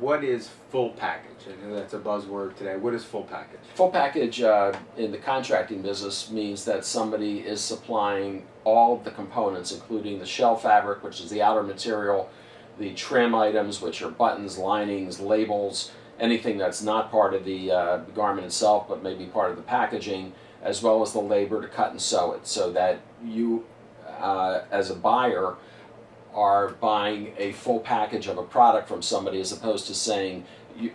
what is full package? I know that's a buzzword today. What is full package? Full package in the contracting business means that somebody is supplying all of the components, including the shell fabric, which is the outer material, the trim items, which are buttons, linings, labels, anything that's not part of the garment itself, but maybe part of the packaging, as well as the labor to cut and sew it, so that you, as a buyer, are buying a full package of a product from somebody, as opposed to saying,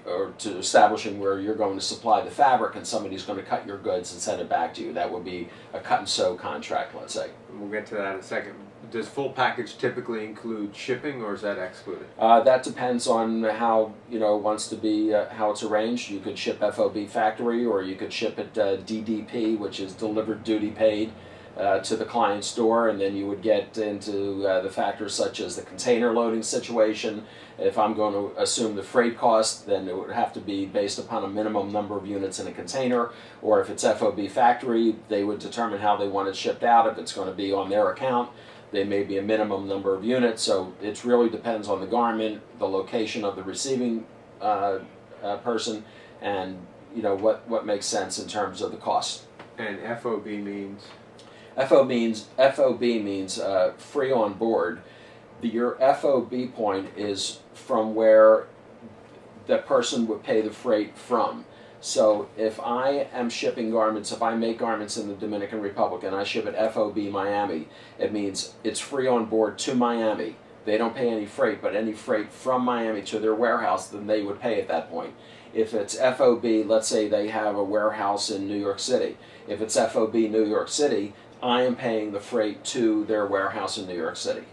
or to establishing where you're going to supply the fabric and somebody's going to cut your goods and send it back to you. That would be a cut and sew contract, let's say. We'll get to that in a second. Does full package typically include shipping, or is that excluded? That depends on how it wants to be, how it's arranged. You could ship FOB Factory, or you could ship it DDP, which is delivered duty paid, to the client's door, and then you would get into the factors such as the container loading situation. If I'm going to assume the freight cost, then it would have to be based upon a minimum number of units in a container, or if it's FOB Factory, they would determine how they want it shipped out. If it's going to be on their account, they may be a minimum number of units. So it really depends on the garment, the location of the receiving person, and what makes sense in terms of the cost. And FOB means? FOB means free on board. Your FOB point is from where the person would pay the freight from. So if I am shipping garments, if I make garments in the Dominican Republic and I ship it FOB Miami, it means it's free on board to Miami. They don't pay any freight, but any freight from Miami to their warehouse, then they would pay at that point. If it's FOB, let's say they have a warehouse in New York City. If it's FOB New York City, I am paying the freight to their warehouse in New York City.